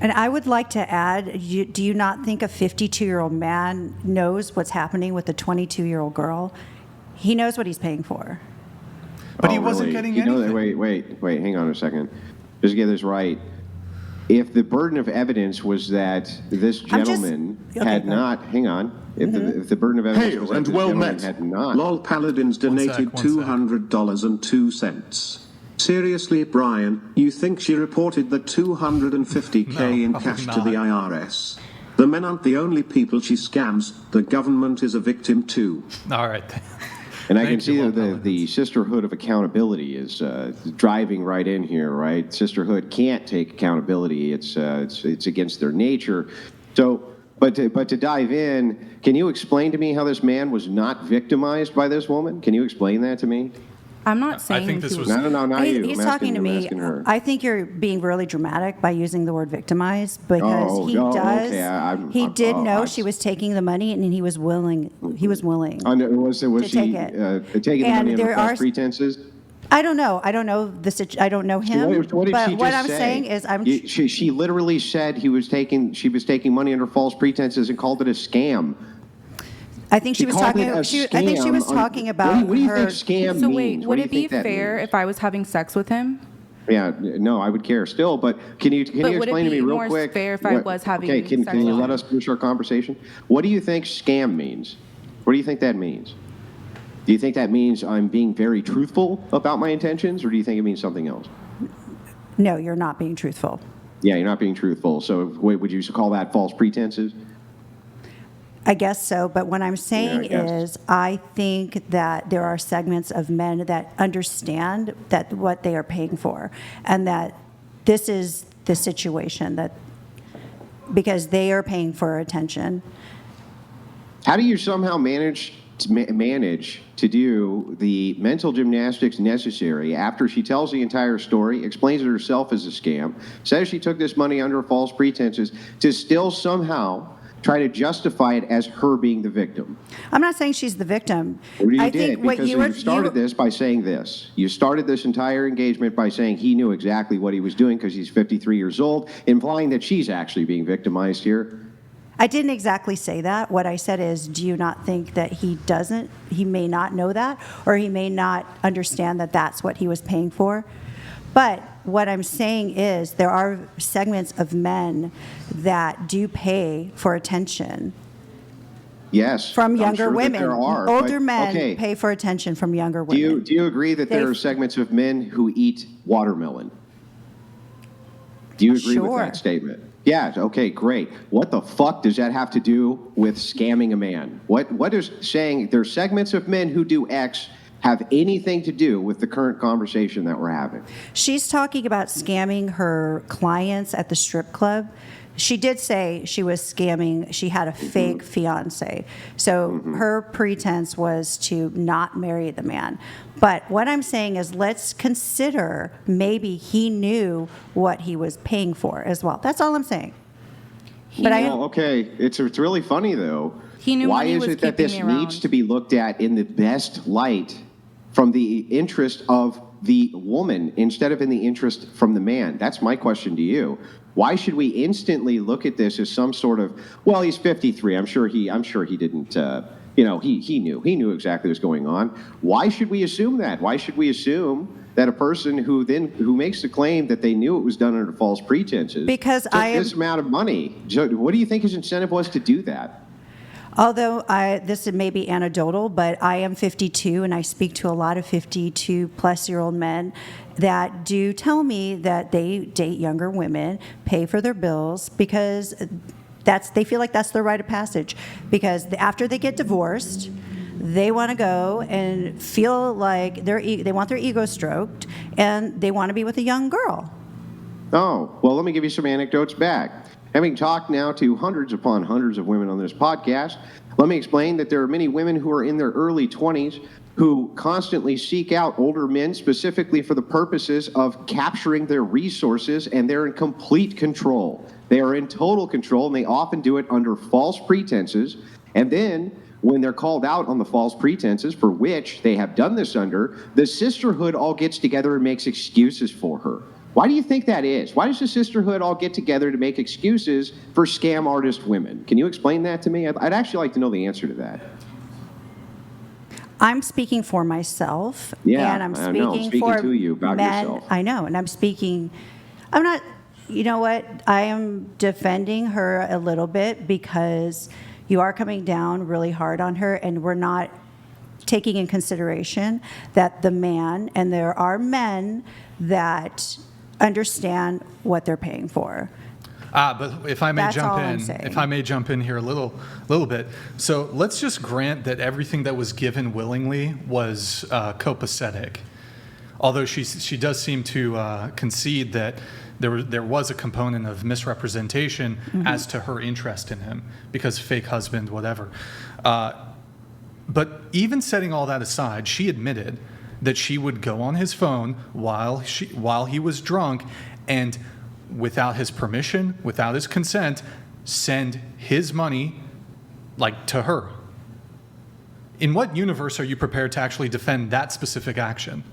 And I would like to add, do you not think a 52-year-old man knows what's happening with a 22-year-old girl? He knows what he's paying for. But he wasn't getting anything. Wait, hang on a second. Just to get this right. If the burden of evidence was that this gentleman had not, hang on, if the burden of evidence was that this gentleman had not. LOL Paladins donated $200.02. Seriously, Brian, you think she reported the $250K in cash to the IRS? The men aren't the only people she scams. The government is a victim too. All right. And I can see that the sisterhood of accountability is driving right in here, right? Sisterhood can't take accountability. It's against their nature. So, but to dive in, can you explain to me how this man was not victimized by this woman? Can you explain that to me? I'm not saying. I think this was no, not you. He's talking to me. I think you're being really dramatic by using the word victimized because he did know she was taking the money and he was willing. He was willing. Was she taking the money under false pretenses? I don't know. I don't know I don't know him. What did she what just I'm say? saying is, she literally said she was taking money under false pretenses and called it a scam. I think she was talking. I think she was talking about. What do you think scam means? So wait, would it be fair if I was having sex with him? Yeah, no, I would care still. But can you explain to me real quick? Would it be more fair if I was having sex with him? Can you let us finish our conversation? What do you think scam means? What do you think that means? Do you think that means I'm being very truthful about my intentions, or do you think it means something else? No, you're not being truthful. Yeah, you're not being truthful. So would you call that false pretenses? I guess so, but what I'm saying is I think that there are segments of men that understand that what they are paying for and that this is the situation that because they are paying for attention. How do you somehow manage to do the mental gymnastics necessary after she tells the entire story, explains it herself as a scam, says she took this money under false pretenses, to still somehow try to justify it as her being the victim? I'm not saying she's the victim. Well, you did, because you started this by saying this. You started this entire engagement by saying he knew exactly what he was doing because he's 53 years old, implying that she's actually being victimized here. I didn't exactly say that. What I said is, do you not think that he may not know that, or he may not understand that that's what he was paying for? But what I'm saying is there are segments of men that do pay for attention. Yes. From younger sure women. There are, older men pay for attention from younger women. Do you agree that there are segments of men who eat watermelon? Do you agree with that statement? Yeah, okay, great. What the fuck does that have to do with scamming a man? What is saying there's segments of men who do X have anything to do with the current conversation that we're having? She's talking about scamming her clients at the strip club. She did say she was scamming. She had a fake fiance. So her pretense was to not marry the man. But what I'm saying is let's consider maybe he knew what he was paying for as well. That's all I'm saying. Okay. It's really funny, though. He knew Why money is was it that this keeping me around. needs to be looked at in the best light from the interest of the woman instead of in the interest from the man? That's my question to you. Why should we instantly look at this as some sort of, well, he's 53. I'm sure he didn't, he knew exactly what was going on. Why should we assume that? Why should we assume that a person who makes the claim that they knew it was done under false pretenses because took this amount of money? What do you think his incentive was to do that? Although this may be anecdotal, but I am 52 and I speak to a lot of 52-plus-year-old men that do tell me that they date younger women, pay for their bills because they feel like that's their rite of passage. Because after they get divorced, they want to go and feel like they want their ego stroked and they want to be with a young girl. Oh, well, let me give you some anecdotes back. Having talked now to hundreds upon hundreds of women on this podcast, let me explain that there are many women who are in their early 20s who constantly seek out older men specifically for the purposes of capturing their resources, and they're in complete control. They are in total control, and they often do it under false pretenses. And then, when they're called out on the false pretenses for which they have done this under, the sisterhood all gets together and makes excuses for her. Why do you think that is? Why does the sisterhood all get together to make excuses for scam artist women? Can you explain that to me? I'd actually like to know the answer to that. I'm speaking for myself, Yeah, and I'm I know. I'm speaking for to you about men. yourself. I know, and I'm not, you know what? I am defending her a little bit because you are coming down really hard on her, and we're not taking in consideration that the man, and there are men that understand what they're paying for. But if I may That's jump all I'm in, saying. if I may jump in here a little bit. So let's just grant that everything that was given willingly was copacetic. Although she does seem to concede that there was a component of misrepresentation as to her interest in him, because fake husband, whatever. But even setting all that aside, she admitted that she would go on his phone while he was drunk, and without his permission, without his consent, send his money to her. In what universe are you prepared to actually defend that specific action?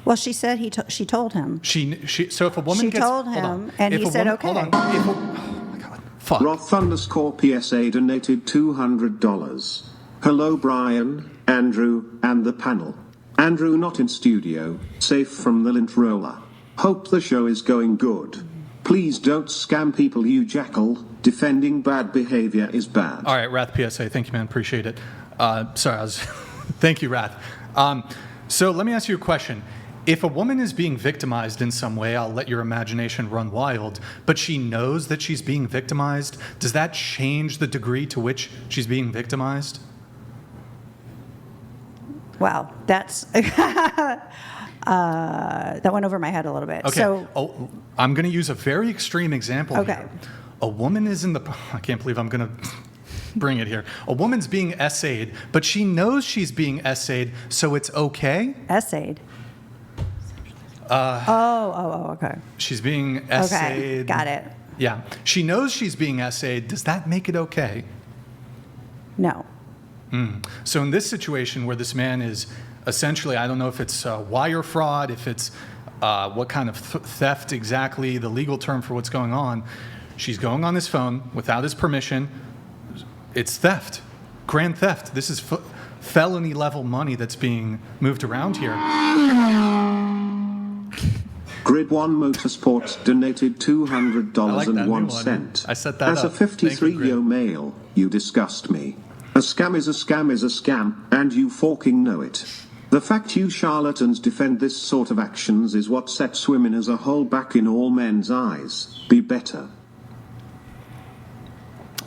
Well, she said she told him. So if a woman She gets, told hold him, on. and If he a said, woman- okay. Hold on. Oh my God. Fuck. Roth_PSA donated $200. Hello, Brian, Andrew, and the panel. Andrew not in studio, safe from the lint roller. Hope the show is going good. Please don't scam people, you jackal. Defending bad behavior is bad. All right, Wrath PSA. Thank you, man. Appreciate it. Thank you, Wrath. So let me ask you a question. If a woman is being victimized in some way, I'll let your imagination run wild, but she knows that she's being victimized, does that change the degree to which she's being victimized? Wow, that's that went over my head a little bit. Okay. So, I'm going to use a very extreme example Okay. here. A woman is I can't believe I'm going to bring it here. A woman's being essayed, but she knows she's being essayed, so it's okay? essayed. Okay. She's being essayed. Okay, got it. Yeah. She knows she's being essayed. Does that make it okay? No. So in this situation where this man is essentially, I don't know if it's wire fraud, if it's what kind of theft exactly, the legal term for what's going on. She's going on his phone without his permission. It's theft, grand theft. This is felony level money that's being moved around here. Grid One Motorsports donated $200.01. I set that As up. a 53-year male, you disgust me. A scam is a scam is a scam, and you fucking know it. The fact you charlatans defend this sort of actions is what sets women as a whole back in all men's eyes. Be better.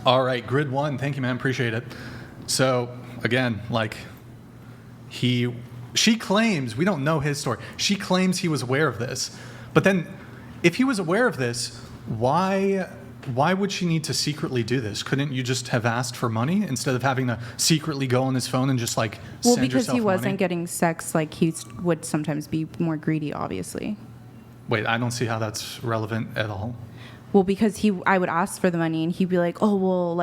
All right, Grid One. Thank you, man. Appreciate it. So again, she claims, we don't know his story. She claims he was aware of this. But then if he was aware of this, why would she need to secretly do this? Couldn't you just have asked for money instead of having to secretly go on his phone and just send yourself money? Well, because he wasn't getting sex, he would sometimes be more greedy, obviously. Wait, I don't see how that's relevant at all. Well, because I would ask for the money and he'd be like, oh, well,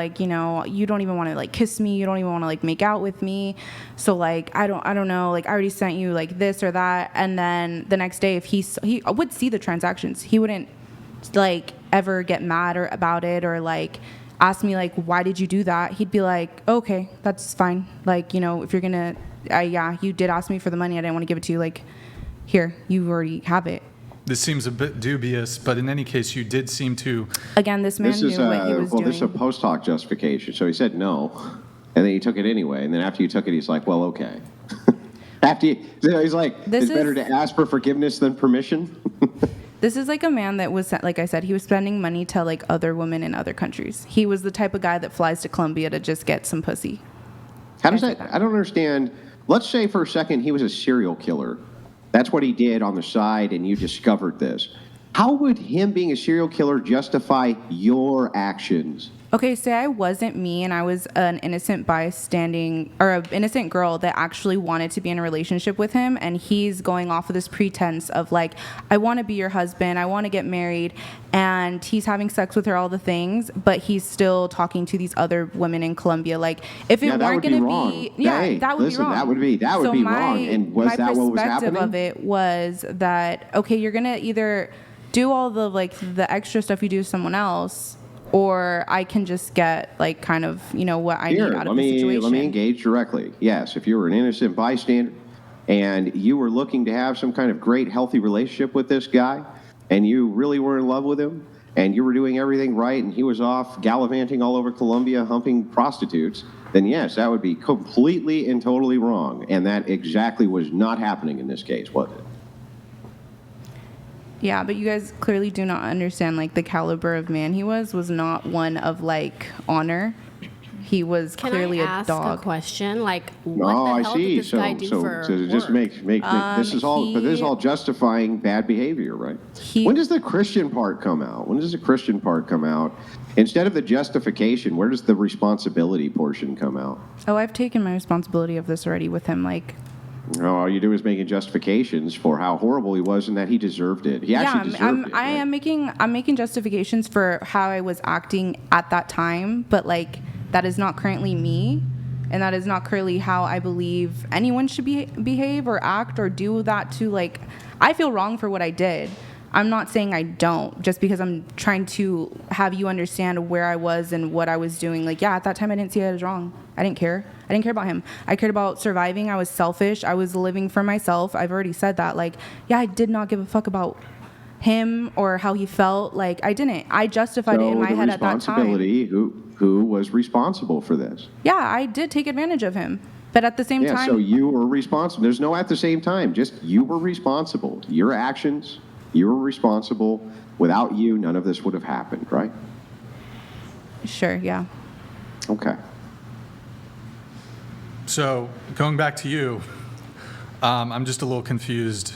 you don't even want to kiss me. You don't even want to make out with me. So I don't know, I already sent you this or that. And then the next day, if he would see the transactions, he wouldn't ever get mad about it or ask me why did you do that? He'd be like, okay, that's fine. If you're going to, yeah, you did ask me for the money. I didn't want to give it to you. Here, you already have it. This seems a bit dubious, but in any case, you did seem to... Again, this man knew what he was doing. This is a post hoc justification. So he said no, and then he took it anyway. And then after you took it, he's like, well, okay. He's like, it's better to ask for forgiveness than permission. This is a man that was, like I said, he was spending money to other women in other countries. He was the type of guy that flies to Colombia to just get some pussy. How does that? I don't understand. Let's say for a second he was a serial killer. That's what he did on the side, and you discovered this. How would him being a serial killer justify your actions? Okay, say I wasn't me and I was an innocent bystanding or an innocent girl that actually wanted to be in a relationship with him, and he's going off of this pretense of like, I want to be your husband, I want to get married, and he's having sex with her, all the things, but he's still talking to these other women in Colombia. Like, if it weren't going to be, that would be wrong. That would be wrong. And was that what was happening? My perspective of it was that, okay, you're going to either do all the like the extra stuff you do to someone else, or I can just get like kind of, what I need out of the situation. Let me engage directly. Yes, if you were an innocent bystander and you were looking to have some kind of great, healthy relationship with this guy, and you really were in love with him, and you were doing everything right, and he was off gallivanting all over Colombia, humping prostitutes, then yes, that would be completely and totally wrong. And that exactly was not happening in this case, was it? Yeah, but you guys clearly do not understand, like, the caliber of man he was not one of, like, honor. He was clearly a dog. Can I ask a question? Like, what the hell did this guy do for so just work? This is all justifying bad behavior, right? When does the Christian part come out? Instead of the justification, where does the responsibility portion come out? Oh, I've taken my responsibility of this already with him, like... No, all you do is making justifications for how horrible he was and that he deserved it. He actually deserved it. I'm making justifications for how I was acting at that time, but like that is not currently me, and that is not currently how I believe anyone should behave or act or do that to like. I feel wrong for what I did. I'm not saying I don't, just because I'm trying to have you understand where I was and what I was doing. Like, yeah, at that time I didn't see it as wrong. I didn't care. I didn't care about him. I cared about surviving. I was selfish. I was living for myself. I've already said that. Like, yeah, I did not give a fuck about him or how he felt. Like, I didn't. I justified it in my head at that time. Who was responsible for this? Yeah, I did take advantage of him. But at the same time... Yeah, so you were responsible. There's no at the same time. Just you were responsible. Your actions, you were responsible. Without you, none of this would have happened, right? Sure, yeah. Okay. So going back to you, I'm just a little confused.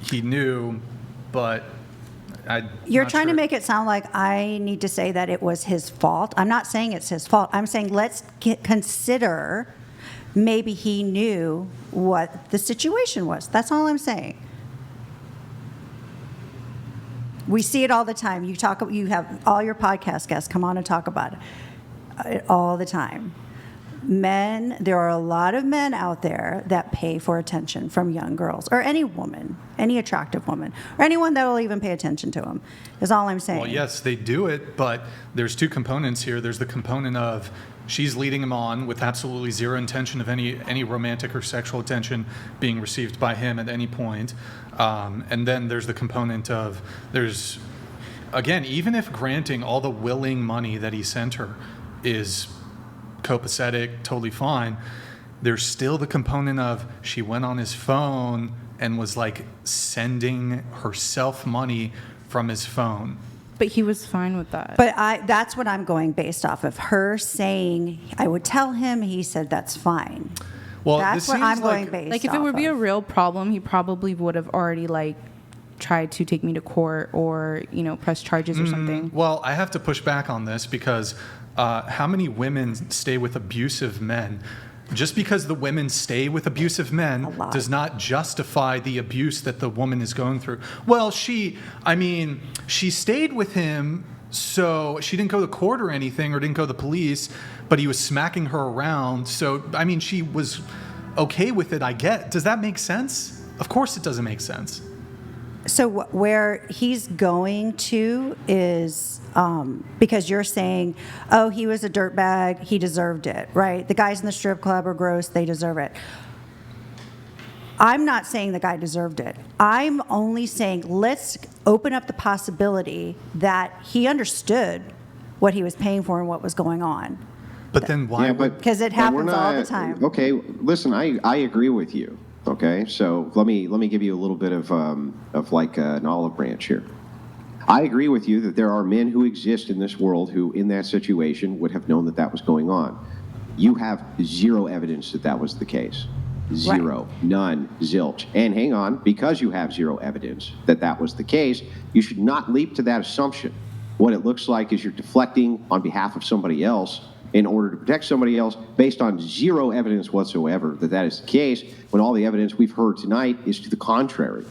He knew, but You're trying to make it sound like I need to say that it was his fault. I'm not saying it's his fault. I'm saying let's consider maybe he knew what the situation was. That's all I'm saying. We see it all the time. You have all your podcast guests come on and talk about it all the time. Men, there are a lot of men out there that pay for attention from young girls or any woman, any attractive woman, or anyone that will even pay attention to them, is all I'm saying. Well, yes, they do it, but there's two components here. There's the component of she's leading him on with absolutely zero intention of any romantic or sexual attention being received by him at any point. And then there's the component of again, even if granting all the willing money that he sent her is copacetic, totally fine, there's still the component of she went on his phone and was like sending herself money from his phone. But he was fine with that. But that's what I'm going based off of her saying, I would tell him, he said that's fine. Well, that's what I'm going based off. Like if it would be a real problem, he probably would have already like tried to take me to court or, press charges or something. Well, I have to push back on this because how many women stay with abusive men? Just because the women stay with abusive men does not justify the abuse that the woman is going through. Well, she stayed with him, so she didn't go to court or anything, or didn't go to the police, but he was smacking her around. So, she was okay with it, I get. Does that make sense? Of course it doesn't make sense. So where he's going to is because you're saying, oh, he was a dirtbag, he deserved it, right? The guys in the strip club are gross, they deserve it. I'm not saying the guy deserved it. I'm only saying let's open up the possibility that he understood what he was paying for and what was going on. But then why? Yeah, because it happens all the time. Okay, listen, I agree with you. Okay, so let me give you a little bit of like an olive branch here. I agree with you that there are men who exist in this world who, in that situation, would have known that that was going on. You have zero evidence that that was the case. Zero, right. None, zilch. And hang on, because you have zero evidence that that was the case, you should not leap to that assumption What it looks like is you're deflecting on behalf of somebody else in order to protect somebody else based on zero evidence whatsoever that that is the case, when all the evidence we've heard tonight is to the contrary.